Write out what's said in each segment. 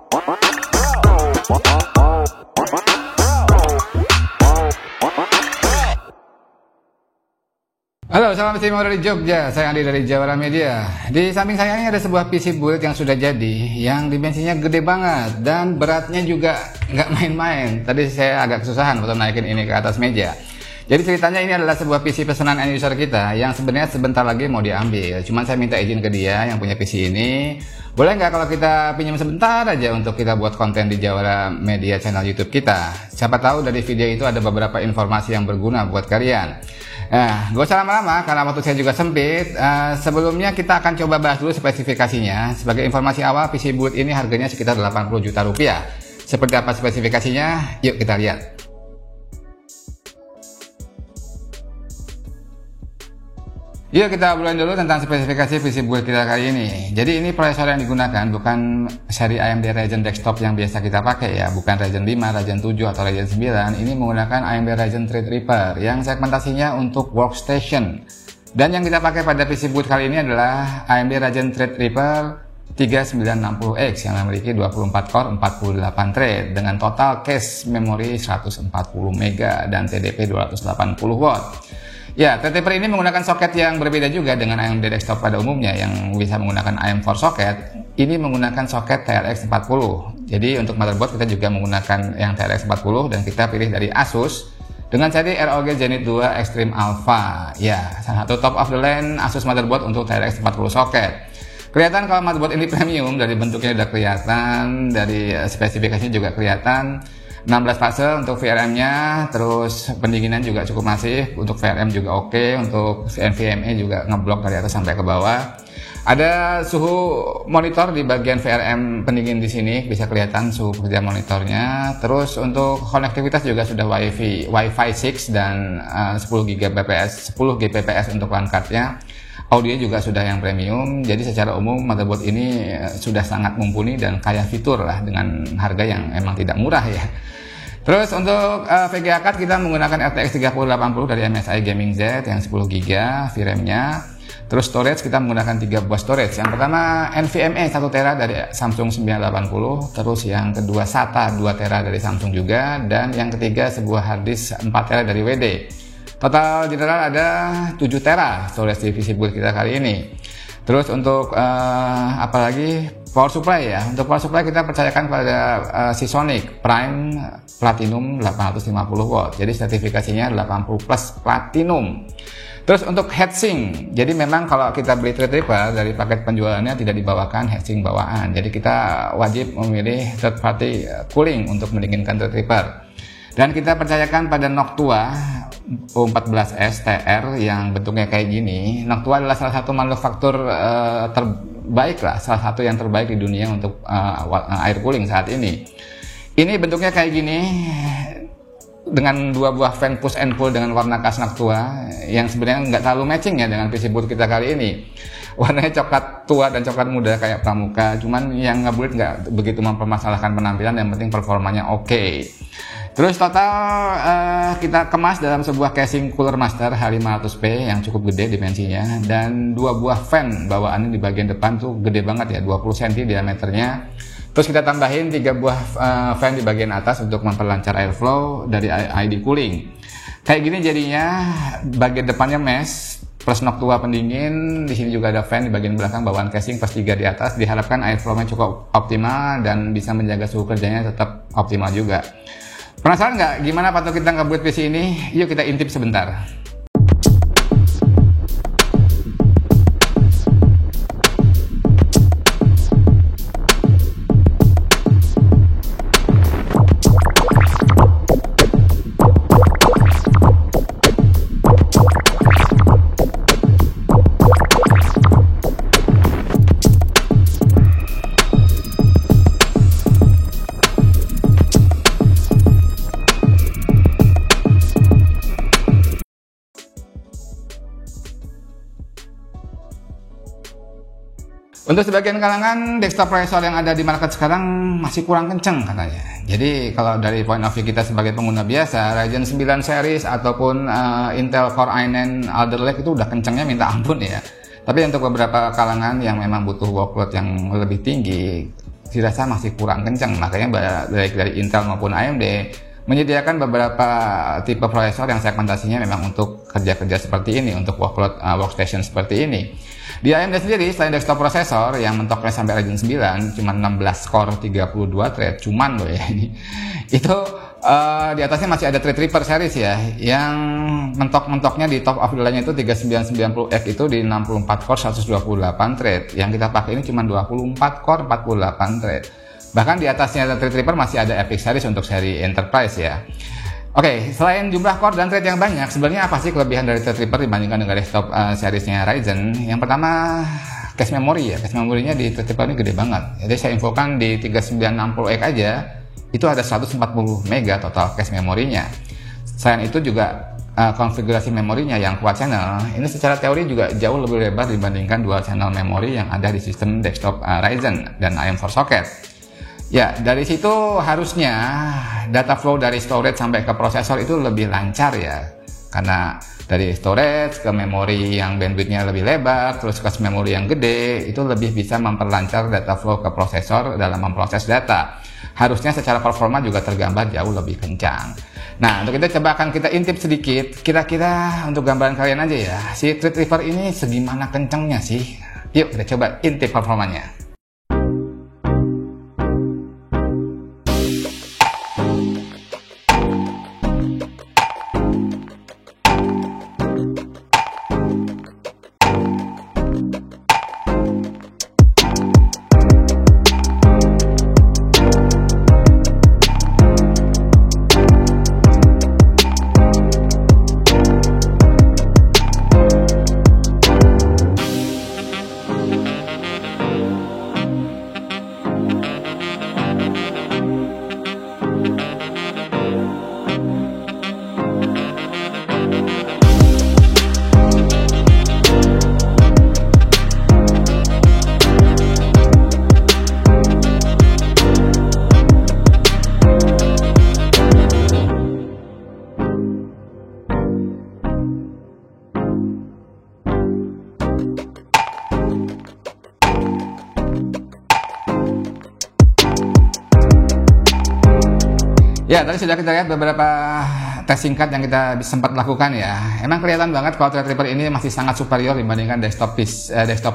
Halo, salam istimewa dari Jogja. Saya Andi dari Jawara Media. Di samping saya ini ada sebuah PC build yang sudah jadi, yang dimensinya gede banget dan beratnya juga nggak main-main. Tadi saya agak kesusahan untuk naikin ini ke atas meja. Jadi ceritanya ini adalah sebuah PC pesanan end user kita yang sebenarnya sebentar lagi mau diambil. Cuman saya minta izin ke dia yang punya PC ini, boleh nggak kalau kita pinjam sebentar aja untuk kita buat konten di Jawara Media channel YouTube kita. Siapa tahu dari video itu ada beberapa informasi yang berguna buat kalian. Nah, gak usah lama-lama karena waktu saya juga sempit. Sebelumnya kita akan coba bahas dulu spesifikasinya. Sebagai informasi awal, PC build ini harganya sekitar 80 juta rupiah. Seperti apa spesifikasinya? Yuk kita lihat. Yuk kita obrolin dulu tentang spesifikasi PC build kita kali ini. Jadi ini prosesor yang digunakan bukan seri AMD Ryzen desktop yang biasa kita pakai ya, bukan Ryzen 5, Ryzen 7 atau Ryzen 9. Ini menggunakan AMD Ryzen Threadripper yang segmentasinya untuk workstation. Dan yang kita pakai pada PC build kali ini adalah AMD Ryzen Threadripper 3960X yang memiliki 24 core 48 thread dengan total cache memori 140 MB dan TDP 280 watt. Ya, Threadripper ini menggunakan soket yang berbeda juga dengan AMD desktop pada umumnya yang bisa menggunakan AM4 soket. Ini menggunakan soket TRX 40. Jadi untuk motherboard kita juga menggunakan yang TRX 40 dan kita pilih dari Asus dengan seri ROG Zenith 2 Extreme Alpha. Ya, salah satu top of the line Asus motherboard untuk TRX 40 soket. Kelihatan kalau motherboard ini premium, dari bentuknya udah kelihatan, dari spesifikasinya juga kelihatan. 16 fase untuk VRM-nya, terus pendinginan juga cukup masif, untuk VRM juga oke, untuk NVMe juga ngeblok dari atas sampai ke bawah. Ada suhu monitor di bagian VRM pendingin di sini, bisa kelihatan suhu kerja monitornya. Terus untuk konektivitas juga sudah Wi-Fi 6 dan 10 Gbps untuk LAN card-nya. Audio juga sudah yang premium, jadi secara umum motherboard ini sudah sangat mumpuni dan kaya fitur lah dengan harga yang emang tidak murah ya. Terus untuk VGA card kita menggunakan RTX 3080 dari MSI Gaming Z yang 10 GB VRAM-nya. Terus storage kita menggunakan 3 buah storage. Yang pertama NVMe 1 TB dari Samsung 980, terus yang kedua SATA 2 TB dari Samsung juga, dan yang ketiga sebuah harddisk 4 TB dari WD. Total general ada 7 TB storage di PC build kita kali ini. Terus untuk apalagi power supply ya. Untuk power supply kita percayakan pada Seasonic Prime Platinum 850 watt. Jadi sertifikasinya 80 plus Platinum. Terus untuk heatsink, jadi memang kalau kita beli Threadripper dari paket penjualannya tidak dibawakan heatsink bawaan. Jadi kita wajib memilih third party cooling untuk mendinginkan Threadripper. Dan kita percayakan pada Noctua U14S TR yang bentuknya kayak gini. Noctua adalah salah satu manufaktur terbaik lah, salah satu yang terbaik di dunia untuk air cooling saat ini. Ini bentuknya kayak gini dengan 2 buah fan push and pull dengan warna khas Noctua yang sebenarnya nggak terlalu matching ya dengan PC boot kita kali ini. Warnanya coklat tua dan coklat muda kayak pramuka, cuman yang ngebuild nggak begitu mempermasalahkan penampilan, yang penting performanya oke. Terus total kita kemas dalam sebuah casing Cooler Master H500P yang cukup gede dimensinya, dan 2 buah fan bawaannya di bagian depan tuh gede banget ya, 20 cm diameternya. Terus kita tambahin 3 buah fan di bagian atas untuk memperlancar airflow dari ID cooling. Kayak gini jadinya, bagian depannya mesh plus Noctua pendingin, di sini juga ada fan di bagian belakang bawaan casing plus 3 di atas. Diharapkan airflow-nya cukup optimal dan bisa menjaga suhu kerjanya tetap optimal juga. Penasaran nggak gimana patut kita ngebuat PC ini? Yuk kita intip sebentar. Untuk sebagian kalangan, desktop processor yang ada di market sekarang masih kurang kenceng katanya. Jadi kalau dari point of view kita sebagai pengguna biasa, Ryzen 9 series ataupun Intel Core i9 Alder Lake itu udah kencengnya minta ampun ya. Tapi untuk beberapa kalangan yang memang butuh workload yang lebih tinggi, dirasa masih kurang kencang. Makanya baik dari Intel maupun AMD menyediakan beberapa tipe prosesor yang segmentasinya memang untuk kerja-kerja seperti ini, untuk workload workstation seperti ini. Di AMD sendiri, selain desktop prosesor yang mentoknya sampai Ryzen 9, cuma 16 core 32 thread, cuman loh ya ini. Itu di atasnya masih ada Threadripper series ya, yang mentok-mentoknya di top of the line itu 3990F itu di 64 core 128 thread. Yang kita pakai ini cuma 24 core 48 thread. Bahkan di atasnya ada Threadripper masih ada Epic series untuk seri Enterprise ya. Oke, selain jumlah core dan thread yang banyak, sebenarnya apa sih kelebihan dari Threadripper dibandingkan dengan desktop seriesnya Ryzen? Yang pertama, cache memory ya. Cache memorinya di Threadripper ini gede banget. Jadi saya infokan di 3960X aja itu ada 140 MB total cache memorinya. Selain itu juga konfigurasi memorinya yang quad channel ini secara teori juga jauh lebih lebar dibandingkan dual channel memori yang ada di sistem desktop Ryzen dan AM4 socket. Ya, dari situ harusnya data flow dari storage sampai ke prosesor itu lebih lancar ya. Karena dari storage ke memori yang bandwidthnya lebih lebar, terus ke memori yang gede, itu lebih bisa memperlancar data flow ke prosesor dalam memproses data. Harusnya secara performa juga tergambar jauh lebih kencang. Nah, untuk itu coba akan kita intip sedikit, kira-kira untuk gambaran kalian aja ya, si Threadripper ini segimana kencangnya sih? Yuk kita coba intip performanya. Ya, tadi sudah kita lihat beberapa tes singkat yang kita sempat lakukan ya. Emang kelihatan banget kalau Threadripper ini masih sangat superior dibandingkan desktop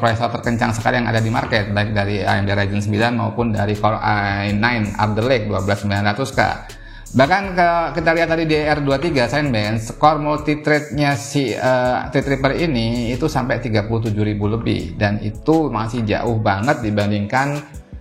processor terkencang sekali yang ada di market, baik dari AMD Ryzen 9 maupun dari Core i9 Alder Lake 12900K. Bahkan kita lihat tadi di R23 Cinebench, core multi-thread-nya si Threadripper ini itu sampai 37.000 lebih, dan itu masih jauh banget dibandingkan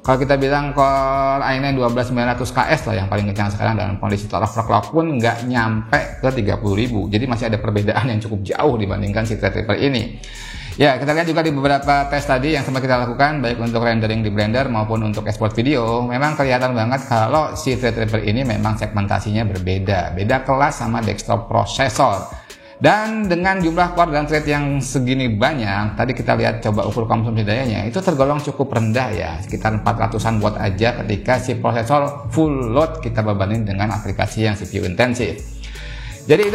kalau kita bilang Core i9 12900KS lah yang paling kencang sekarang, dalam kondisi overclock pun nggak nyampe ke 30.000. Jadi masih ada perbedaan yang cukup jauh dibandingkan si Threadripper ini. Ya, kita lihat juga di beberapa tes tadi yang sempat kita lakukan, baik untuk rendering di Blender maupun untuk export video, memang kelihatan banget kalau si Threadripper ini memang segmentasinya berbeda. Beda kelas sama desktop prosesor. Dan dengan jumlah core dan thread yang segini banyak, tadi kita lihat coba ukur konsumsi dayanya, itu tergolong cukup rendah ya, sekitar 400-an watt aja ketika si prosesor full load kita berbanding dengan aplikasi yang CPU intensif. Jadi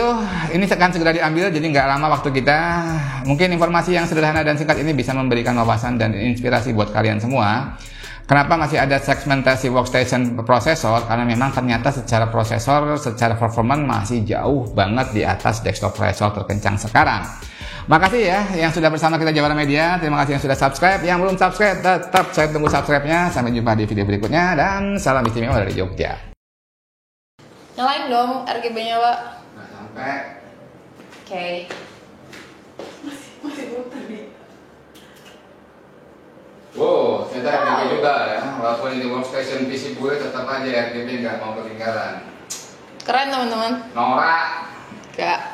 ini akan segera diambil, jadi nggak lama waktu kita. Mungkin informasi yang sederhana dan singkat ini bisa memberikan wawasan dan inspirasi buat kalian semua. Kenapa masih ada segmentasi workstation prosesor? Karena memang ternyata secara prosesor, secara performance masih jauh banget di atas desktop prosesor terkencang sekarang. Makasih ya yang sudah bersama kita Jawara Media. Terima kasih yang sudah subscribe. Yang belum subscribe, tetap saya tunggu subscribe-nya. Sampai jumpa di video berikutnya dan salam istimewa dari Jogja. Nyalain dong RGB-nya, Pak. Nah, sampai. Oke. Masih muter nih. Wow, ternyata RGB juga ya. Walaupun ini workstation PC gue, tetap aja RGB nggak mau ketinggalan. Keren teman-teman. Norak. Gak.